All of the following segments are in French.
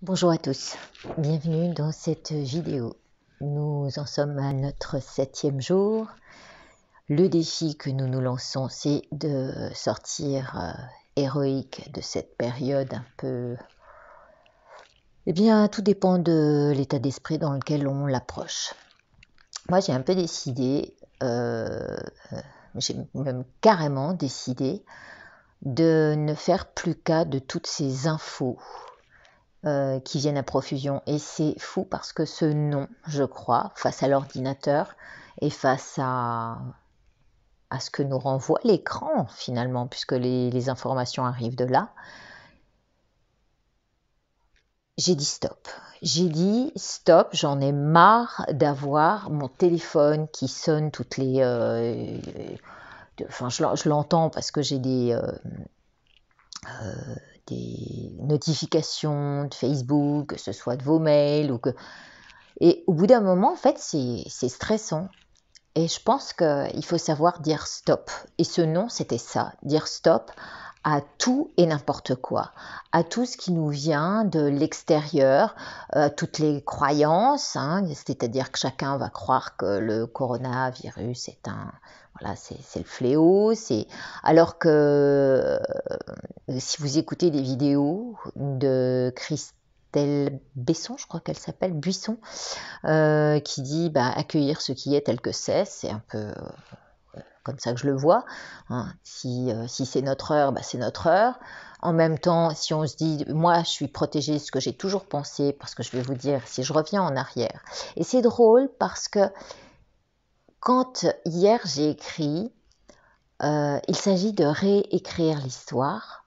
Bonjour à tous, bienvenue dans cette vidéo. Nous en sommes à notre 7e jour. Le défi que nous nous lançons, c'est de sortir héroïque de cette période un peu... Eh bien, tout dépend de l'état d'esprit dans lequel on l'approche. Moi, j'ai un peu décidé, j'ai même carrément décidé de ne faire plus cas de toutes ces infos qui viennent à profusion. Et c'est fou parce que ce nom, je crois, face à l'ordinateur et face à ce que nous renvoie l'écran finalement, puisque les informations arrivent de là, j'ai dit stop. J'ai dit stop, j'en ai marre d'avoir mon téléphone qui sonne toutes les... enfin, je l'entends parce que j'ai des notifications de Facebook, que ce soit de vos mails ou que... Et au bout d'un moment, en fait, c'est stressant. Et je pense qu'il faut savoir dire stop. Et ce nom, c'était ça, dire stop à tout et n'importe quoi, à tout ce qui nous vient de l'extérieur, toutes les croyances, hein, c'est-à-dire que chacun va croire que le coronavirus est voilà, c'est le fléau, alors que si vous écoutez des vidéos de Christelle Besson, je crois qu'elle s'appelle, Buisson, qui dit accueillir ce qui est tel que c'est un peu comme ça que je le vois. Hein. Si c'est notre heure, c'est notre heure. En même temps, si on se dit, moi je suis protégée, ce que j'ai toujours pensé, parce que je vais vous dire, si je reviens en arrière, et c'est drôle parce que quand hier j'ai écrit, il s'agit de réécrire l'histoire,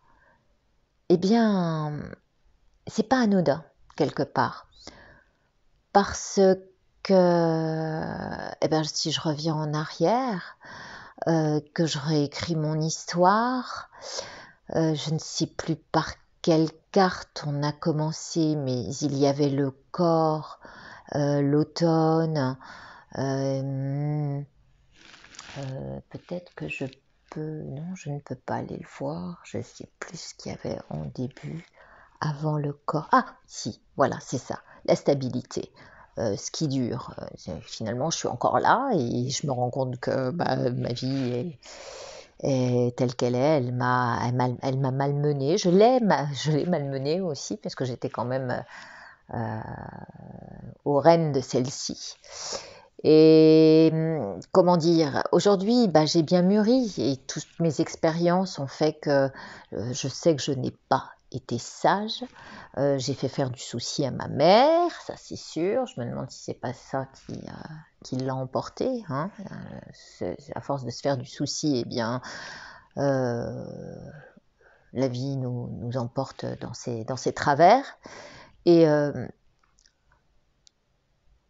eh bien, c'est pas anodin, quelque part. Parce que, si je reviens en arrière, que je réécris mon histoire, je ne sais plus par quelle carte on a commencé, mais il y avait le corps, l'automne, peut-être que je peux... Non, je ne peux pas aller le voir, je ne sais plus ce qu'il y avait en début, avant le corps. Ah, si, voilà, c'est ça, la stabilité. Ce qui dure. Finalement, je suis encore là et je me rends compte que ma vie est telle qu'elle est. Elle m'a malmenée. Je l'ai malmenée aussi parce que j'étais quand même aux rênes de celle-ci. Et comment dire, aujourd'hui, j'ai bien mûri et toutes mes expériences ont fait que je sais que je n'ai pas été sage. J'ai fait faire du souci à ma mère, ça c'est sûr. Je me demande si c'est pas ça qui l'a emporté. Hein. À force de se faire du souci, eh bien, la vie nous emporte dans ses travers. Et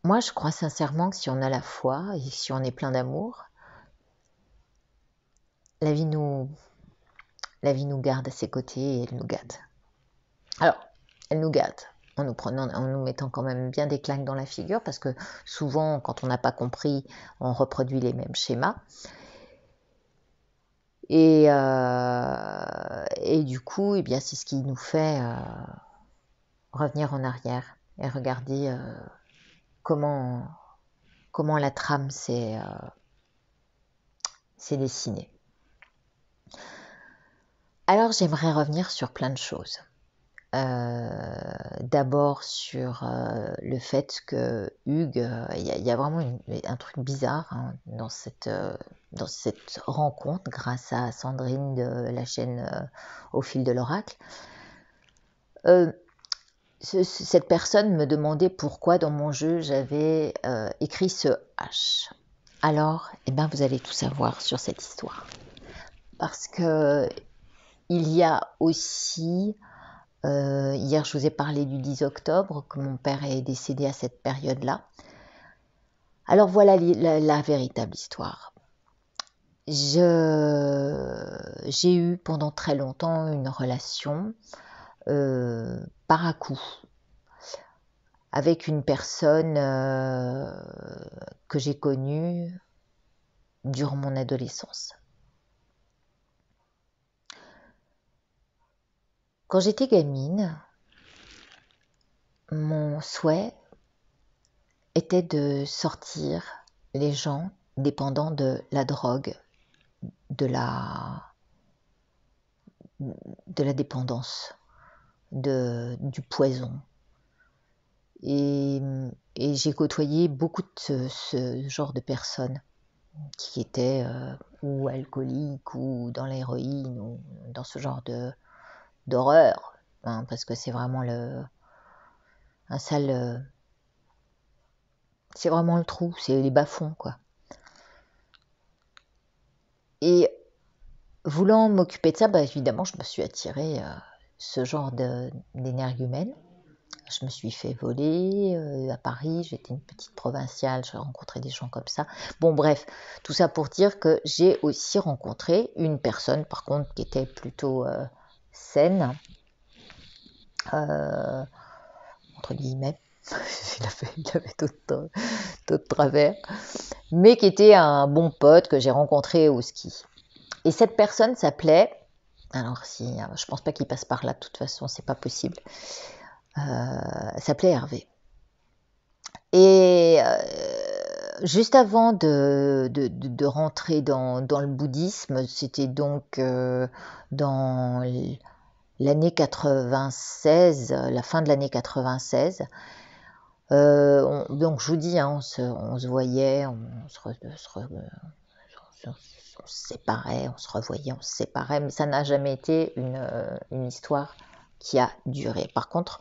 moi, je crois sincèrement que si on a la foi et si on est plein d'amour, la vie nous garde à ses côtés et elle nous gâte. Alors, elle nous gâte en nous mettant quand même bien des claques dans la figure parce que souvent, quand on n'a pas compris, on reproduit les mêmes schémas. Et du coup, eh bien, c'est ce qui nous fait revenir en arrière et regarder comment la trame s'est dessinée. Alors, j'aimerais revenir sur plein de choses. D'abord sur le fait que Hugues, il y a vraiment un truc bizarre hein, dans cette rencontre grâce à Sandrine de la chaîne Au fil de l'oracle. Cette personne me demandait pourquoi dans mon jeu j'avais écrit ce H. Alors, vous allez tout savoir sur cette histoire. Parce que il y a aussi... hier, je vous ai parlé du 10 octobre, que mon père est décédé à cette période-là. Alors voilà la véritable histoire. J'ai eu pendant très longtemps une relation par à-coup avec une personne que j'ai connue durant mon adolescence. Quand j'étais gamine, mon souhait était de sortir les gens dépendants de la drogue, de la dépendance, du poison. Et, et j'ai côtoyé beaucoup de ce genre de personnes qui étaient ou alcooliques ou dans l'héroïne ou dans ce genre d'horreur, hein, parce que c'est vraiment un sale, c'est vraiment le trou, c'est les bas-fonds, quoi. Et voulant m'occuper de ça, bah, évidemment, je me suis attirée ce genre d'énergumène. Je me suis fait voler à Paris, j'étais une petite provinciale, j'ai rencontré des gens comme ça. Bon, bref, tout ça pour dire que j'ai aussi rencontré une personne, par contre, qui était plutôt saine, entre guillemets, il avait d'autres travers, mais qui était un bon pote que j'ai rencontré au ski. Et cette personne s'appelait, alors si, je pense pas qu'il passe par là, de toute façon, c'est pas possible, s'appelait Hervé. Et juste avant de rentrer dans le bouddhisme, c'était donc dans l'année 96, la fin de l'année 96. Donc je vous dis, hein, on se voyait, on se séparait, on se revoyait, on se séparait, mais ça n'a jamais été une histoire qui a duré. Par contre,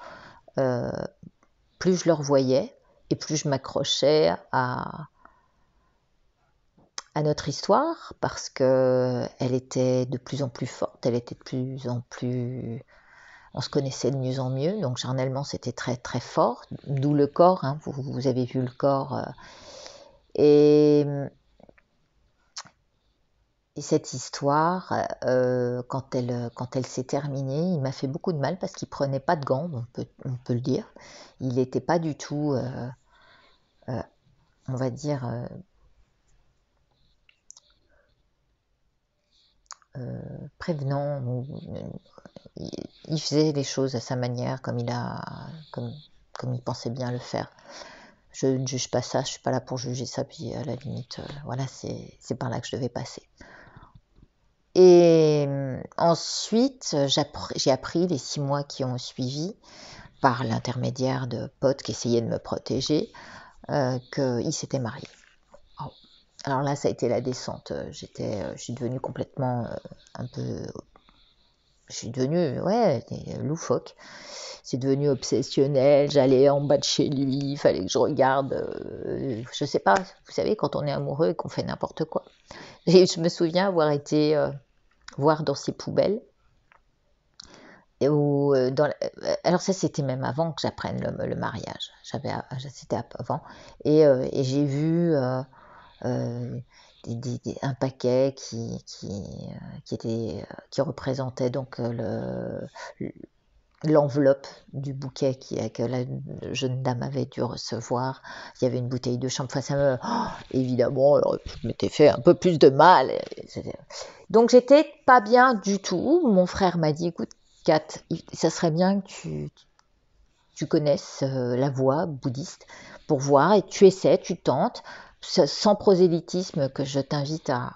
plus je le revoyais et plus je m'accrochais à notre histoire, parce que elle était de plus en plus forte, elle était de plus en plus... On se connaissait de mieux en mieux, donc charnellement c'était très très fort, d'où le corps, hein, vous avez vu le corps. Et cette histoire, quand elle s'est terminée, il m'a fait beaucoup de mal parce qu'il prenait pas de gants, on peut le dire. Il n'était pas du tout, on va dire, prévenant. Il faisait les choses à sa manière, comme il pensait bien le faire. Je ne juge pas ça, je suis pas là pour juger ça, puis à la limite, voilà, c'est par là que je devais passer. Et ensuite, j'ai appris les 6 mois qui ont suivi, par l'intermédiaire de potes qui essayaient de me protéger, qu'il s'était marié. Oh. Alors là, ça a été la descente. Je suis devenue complètement un peu... Je suis devenue, ouais, loufoque. C'est devenu obsessionnel, j'allais en bas de chez lui, il fallait que je regarde, je sais pas, vous savez, quand on est amoureux et qu'on fait n'importe quoi. Et je me souviens avoir été voir dans ses poubelles, et alors ça c'était même avant que j'apprenne le mariage, c'était avant, et j'ai vu un paquet qui représentait donc l'enveloppe du bouquet que la jeune dame avait dû recevoir. Il y avait une bouteille de champ. Enfin, évidemment, je m'étais fait un peu plus de mal. Donc, j'étais pas bien du tout. Mon frère m'a dit, écoute, Kat, ça serait bien que tu connaisses la voie bouddhiste pour voir, et tu essaies, tu tentes, sans prosélytisme, que je t'invite à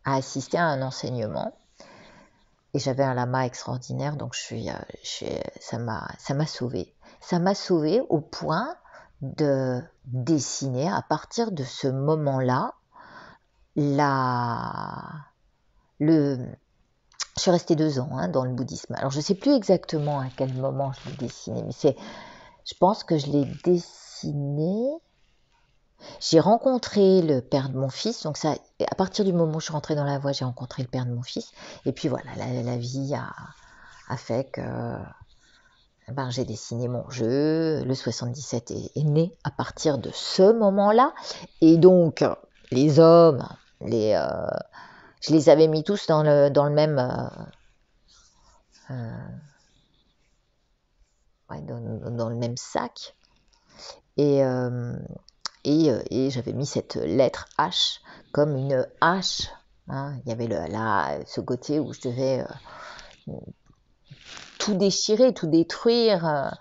assister à un enseignement. Et j'avais un lama extraordinaire, donc ça m'a sauvée. Ça m'a sauvée au point de dessiner, à partir de ce moment-là, je suis restée 2 ans dans le bouddhisme. Alors je ne sais plus exactement à quel moment je l'ai dessiné, mais je pense que je l'ai dessiné... J'ai rencontré le père de mon fils, donc ça, à partir du moment où je suis rentrée dans la voie, j'ai rencontré le père de mon fils, et puis voilà, la vie a fait que j'ai dessiné mon jeu. Le 77 est né à partir de ce moment-là, et donc les hommes, je les avais mis tous dans le même, dans le même sac, et j'avais mis cette lettre H comme une hache. Il y avait ce côté où je devais tout déchirer, tout détruire.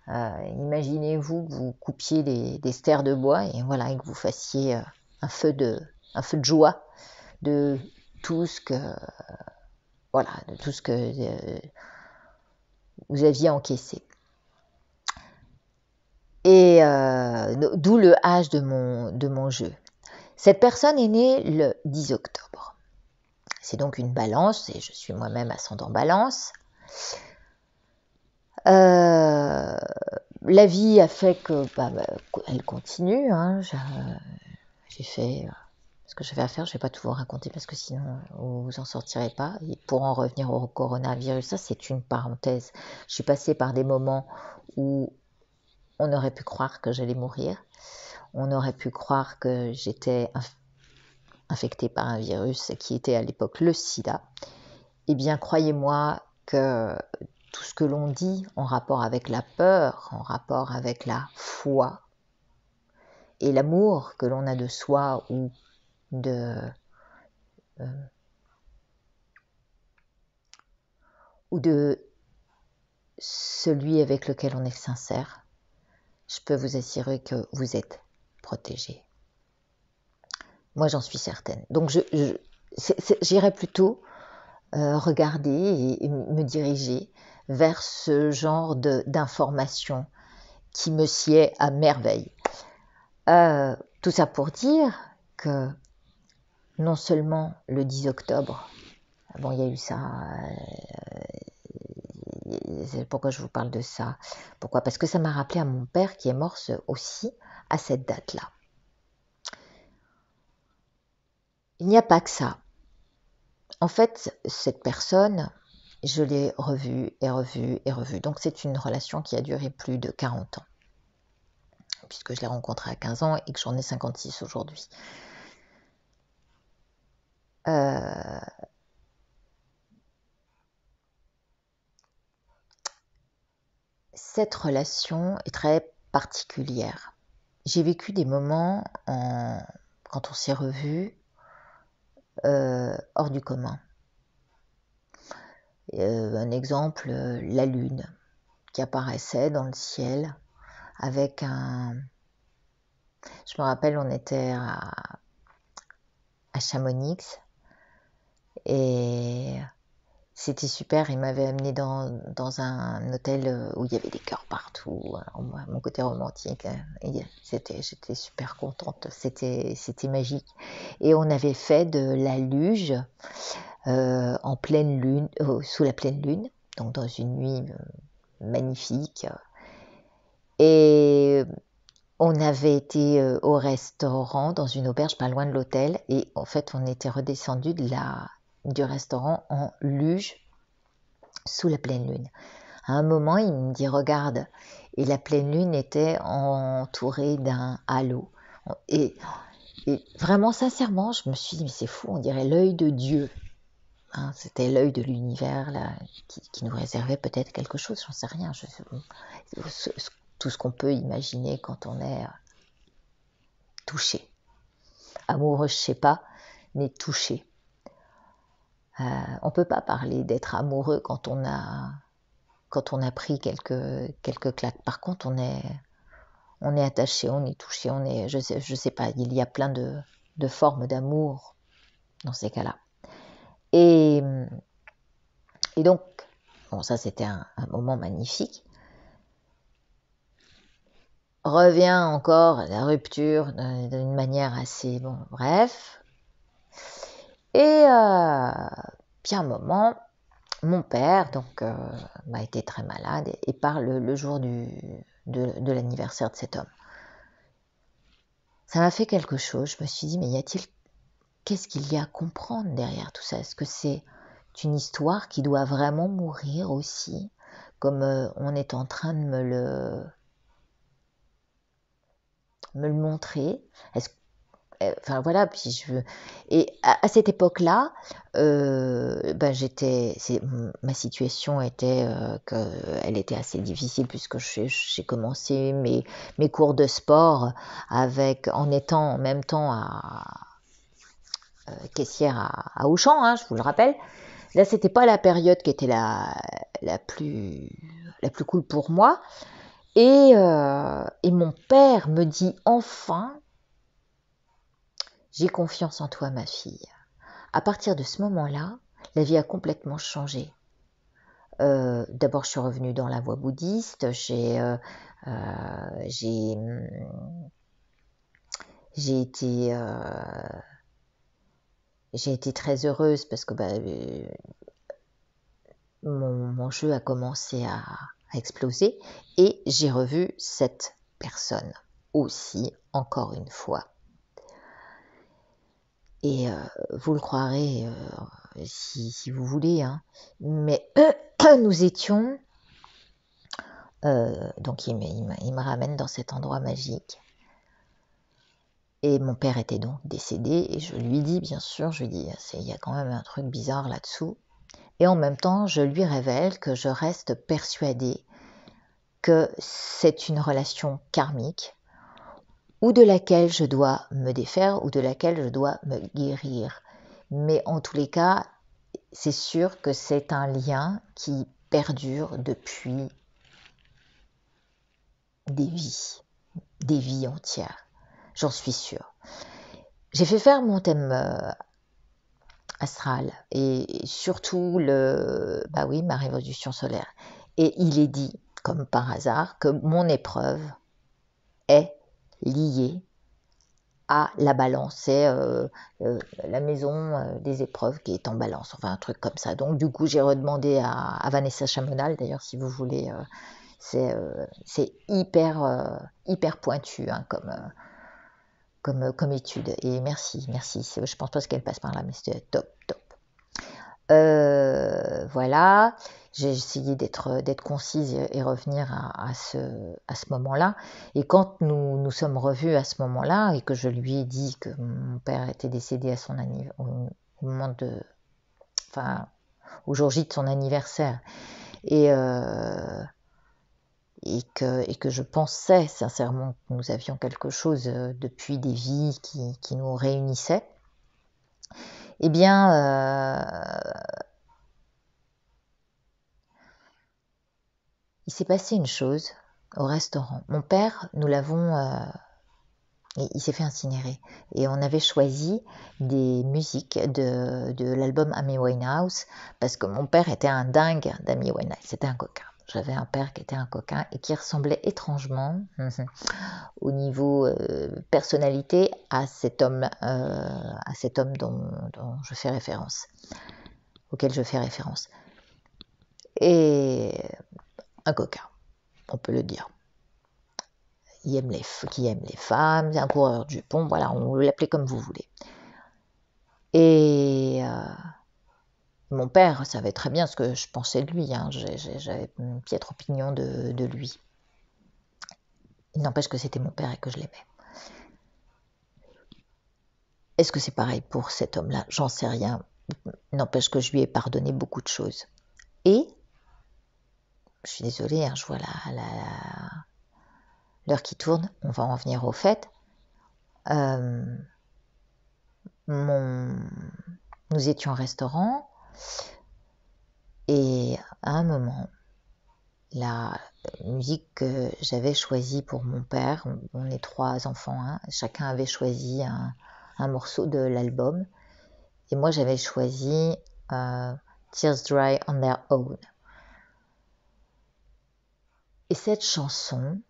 Imaginez-vous que vous coupiez des stères de bois et voilà, et que vous fassiez un feu de joie de tout ce que voilà, de tout ce que vous aviez encaissé. Et d'où le H de mon jeu. Cette personne est née le 10 octobre. C'est donc une balance, et je suis moi-même ascendant balance. La vie a fait que elle continue. Hein. J'ai fait ce que j'avais à faire. Je ne vais pas tout vous raconter parce que sinon vous en sortirez pas. Et pour en revenir au coronavirus, ça c'est une parenthèse. Je suis passée par des moments où on aurait pu croire que j'allais mourir. On aurait pu croire que j'étais infectée par un virus qui était à l'époque le sida. Eh bien, croyez-moi que tout ce que l'on dit en rapport avec la peur, en rapport avec la foi et l'amour que l'on a de soi ou de celui avec lequel on est sincère, je peux vous assurer que vous êtes protégé. Moi, j'en suis certaine. Donc, j'irai plutôt regarder et me diriger vers ce genre d'informations qui me sied à merveille. Tout ça pour dire que non seulement le 10 octobre, bon, il y a eu ça. Pourquoi je vous parle de ça? Pourquoi? Parce que ça m'a rappelé à mon père qui est mort aussi à cette date-là. Il n'y a pas que ça. En fait, cette personne, je l'ai revue et revue et revue. Donc c'est une relation qui a duré plus de 40 ans. Puisque je l'ai rencontrée à 15 ans et que j'en ai 56 aujourd'hui. Cette relation est très particulière. J'ai vécu des moments, quand on s'est revus, hors du commun. Un exemple, la lune qui apparaissait dans le ciel avec un... Je me rappelle, on était à Chamonix et c'était super. Il m'avait amené dans un hôtel où il y avait des cœurs partout. Alors, mon côté romantique, j'étais super contente. C'était magique. Et on avait fait de la luge en pleine lune, sous la pleine lune, donc dans une nuit magnifique. Et on avait été au restaurant dans une auberge pas loin de l'hôtel et en fait on était redescendu du restaurant en luge sous la pleine lune. À un moment il me dit regarde, et la pleine lune était entourée d'un halo et vraiment sincèrement je me suis dit mais c'est fou, on dirait l'œil de Dieu. Hein, c'était l'œil de l'univers là, qui nous réservait peut-être quelque chose, j'en sais rien. Tout ce qu'on peut imaginer quand on est touché. Amoureux, je sais pas, mais touché. On peut pas parler d'être amoureux quand on a pris quelques claques. Par contre, on est attaché, on est touché, je sais pas, il y a plein de formes d'amour dans ces cas-là. Et donc, bon, ça c'était un moment magnifique. Revient encore la rupture d'une manière assez... Bon, bref. Et puis à un moment, mon père donc m'a été très malade et parle le jour de l'anniversaire de cet homme. Ça m'a fait quelque chose. Je me suis dit, mais qu'est-ce qu'il y a à comprendre derrière tout ça? Est-ce que c'est une histoire qui doit vraiment mourir aussi, comme on est en train de me le montrer? Enfin voilà, puis et à cette époque-là, ma situation était qu'elle était assez difficile puisque j'ai commencé mes cours de sport en étant en même temps caissière à Auchan, hein, je vous le rappelle. Là, c'était pas la période qui était la plus cool pour moi. Et mon père me dit enfin, j'ai confiance en toi ma fille. À partir de ce moment-là, la vie a complètement changé. D'abord, je suis revenue dans la voie bouddhiste, j'ai été très heureuse parce que mon jeu a commencé à exploser et j'ai revu cette personne aussi, encore une fois. Et vous le croirez si vous voulez, hein, mais nous étions... donc il me ramène dans cet endroit magique. Et mon père était donc décédé et je lui dis, bien sûr, je lui dis, il y a quand même un truc bizarre là-dessous. Et en même temps, je lui révèle que je reste persuadée que c'est une relation karmique ou de laquelle je dois me défaire ou de laquelle je dois me guérir. Mais en tous les cas, c'est sûr que c'est un lien qui perdure depuis des vies entières. J'en suis sûre. J'ai fait faire mon thème astral et surtout ma révolution solaire. Et il est dit, comme par hasard, que mon épreuve est liée à la balance. C'est la maison des épreuves qui est en balance, enfin un truc comme ça. Donc du coup, j'ai redemandé à Vanessa Chamonal, d'ailleurs, si vous voulez, c'est hyper pointu hein, comme étude. Et merci. Je pense pas qu'elle passe par là, mais c'était top. Voilà, j'ai essayé d'être concise et revenir à ce moment-là. Et quand nous sommes revus à ce moment-là, et que je lui ai dit que mon père était décédé à son au moment au jour J de son anniversaire, et que je pensais sincèrement que nous avions quelque chose depuis des vies qui nous réunissaient, eh bien, il s'est passé une chose au restaurant. Mon père, il s'est fait incinérer. Et on avait choisi des musiques de l'album Amy Winehouse parce que mon père était un dingue d'Amy Winehouse. C'était un coquin. J'avais un père qui était un coquin et qui ressemblait étrangement au niveau personnalité à cet homme auquel je fais référence. Et un coquin, on peut le dire. Qui aime les femmes, un coureur du pont, voilà, on l'appelait comme vous voulez. Et mon père savait très bien ce que je pensais de lui, hein. J'avais une piètre opinion de lui. Il n'empêche que c'était mon père et que je l'aimais. Est-ce que c'est pareil pour cet homme-là? J'en sais rien. Il n'empêche que je lui ai pardonné beaucoup de choses. Et, je suis désolée, hein, je vois l'heure qui tourne, on va en venir au fait. Nous étions au restaurant et à un moment, la musique que j'avais choisie pour mon père, on est 3 enfants, hein, chacun avait choisi un morceau de l'album et moi j'avais choisi Tears Dry on Their Own. Et cette chanson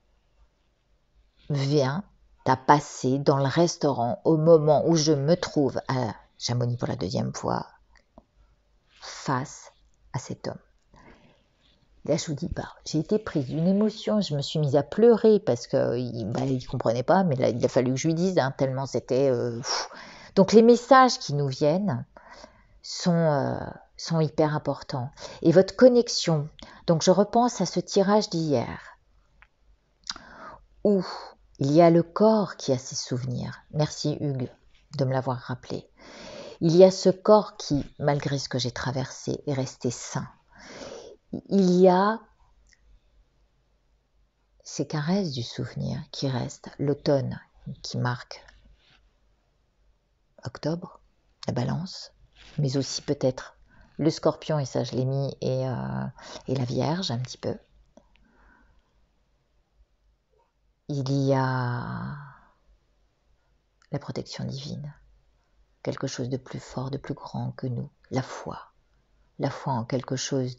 vient à passer dans le restaurant au moment où je me trouve à Chamonix pour la 2e fois face à cet homme. Là, je vous dis pas, j'ai été prise d'une émotion, je me suis mise à pleurer parce qu'il comprenait pas, mais là, il a fallu que je lui dise, hein, tellement c'était... Donc les messages qui nous viennent sont hyper importants. Et votre connexion, donc je repense à ce tirage d'hier, où il y a le corps qui a ses souvenirs. Merci Hugues de me l'avoir rappelé. Il y a ce corps qui, malgré ce que j'ai traversé, est resté sain. Il y a ces caresses du souvenir qui restent, l'automne qui marque octobre, la balance, mais aussi peut-être le scorpion, et ça je l'ai mis, et la vierge un petit peu. il y a la protection divine, quelque chose de plus fort, de plus grand que nous, la foi en quelque chose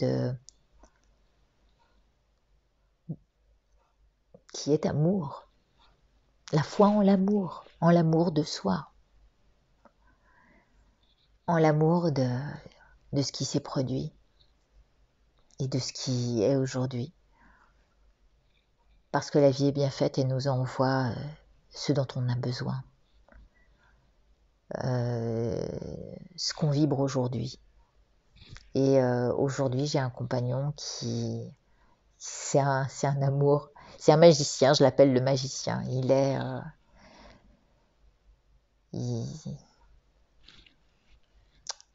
qui est amour, la foi en l'amour de soi, en l'amour de ce qui s'est produit et de ce qui est aujourd'hui. Parce que la vie est bien faite et nous envoie ce dont on a besoin. Ce qu'on vibre aujourd'hui. Et aujourd'hui, j'ai un compagnon qui... C'est un amour. C'est un magicien, je l'appelle le magicien. Il est...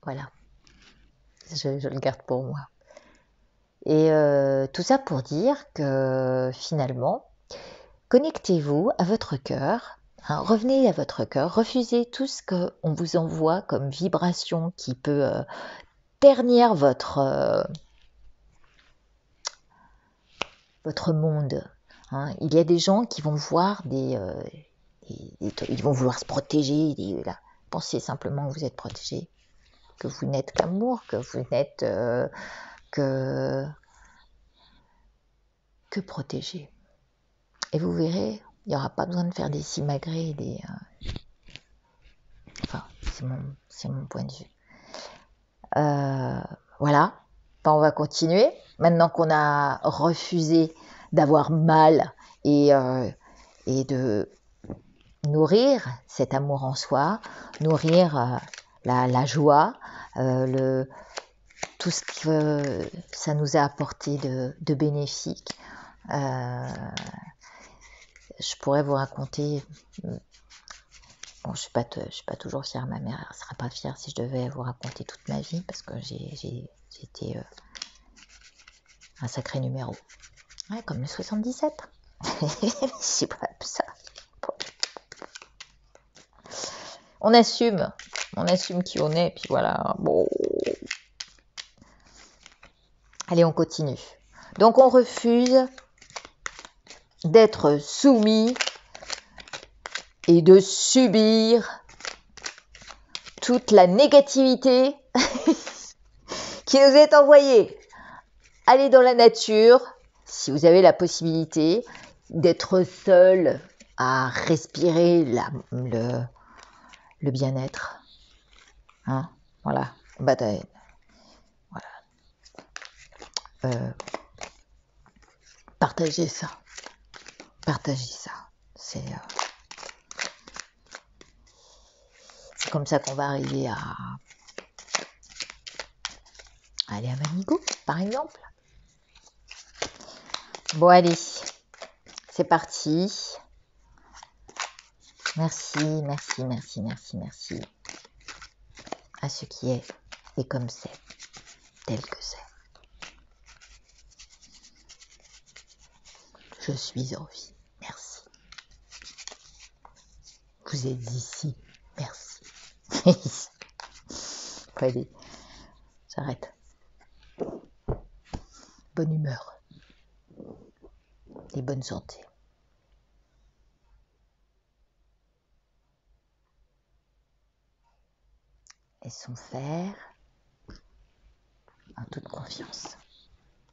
Voilà. Je le garde pour moi. Et tout ça pour dire que finalement, connectez-vous à votre cœur, hein, revenez à votre cœur, refusez tout ce qu'on vous envoie comme vibration qui peut ternir votre monde. Hein. Il y a des gens qui vont voir ils vont vouloir se protéger. Là. Pensez simplement que vous êtes protégé, que vous n'êtes qu'amour, que vous n'êtes que protégé. Et vous verrez, il n'y aura pas besoin de faire des simagrées, enfin, c'est mon point de vue. Voilà, on va continuer. Maintenant qu'on a refusé d'avoir mal et de nourrir cet amour en soi, nourrir la joie, tout ce que ça nous a apporté de bénéfique. Je pourrais vous raconter... Bon, je suis pas toujours fière, ma mère ne sera pas fière si je devais vous raconter toute ma vie, parce que j'ai été un sacré numéro. Ouais, comme le 77. C'est pas ça. On assume qui on est, puis voilà. Bon. Allez, on continue. Donc on refuse d'être soumis et de subir toute la négativité qui nous est envoyée. Allez dans la nature, si vous avez la possibilité d'être seul à respirer le bien-être. Hein, voilà. Voilà. Partagez ça. C'est comme ça qu'on va arriver à aller à Manigo, par exemple. Bon, allez, c'est parti. Merci à ce qui est et comme c'est, tel que c'est. Je suis en vie, merci. Vous êtes ici, merci. Allez, j'arrête. Bonne humeur et bonne santé. Laissons faire en toute confiance.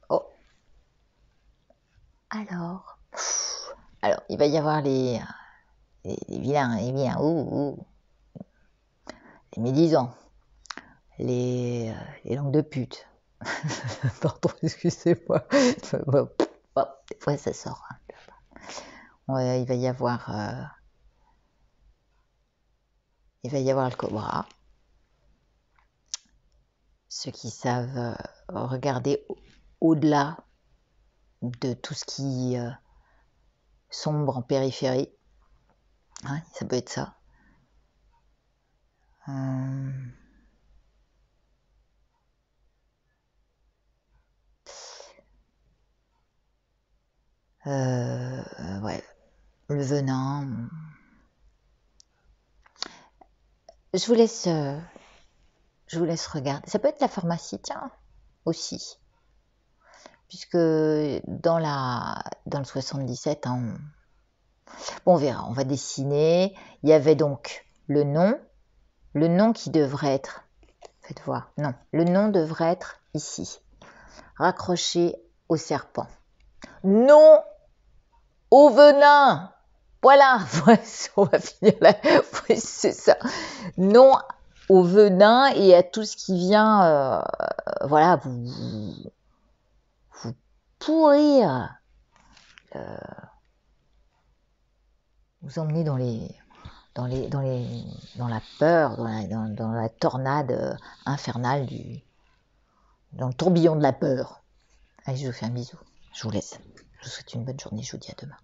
Oh. Alors, il va y avoir les vilains, les médisants, les langues de pute. Pardon, excusez-moi. Des fois, ça sort. Hein. Il va y avoir le cobra. Ceux qui savent regarder au-delà de tout ce qui sombre en périphérie. Hein, ça peut être ça. Ouais, le venin. Je vous laisse regarder. Ça peut être la pharmacie, tiens, aussi. Puisque dans le 77, hein, Bon, on verra, on va dessiner. Il y avait donc le nom qui devrait être, faites voir, non, le nom devrait être ici, raccroché au serpent. Non au venin. Voilà, on va finir là. C'est ça. Non au venin et à tout ce qui vient, voilà, vous pourrir, vous emmener dans la peur, dans la tornade infernale dans le tourbillon de la peur. Allez, je vous fais un bisou. Je vous laisse. Je vous souhaite une bonne journée. Je vous dis à demain.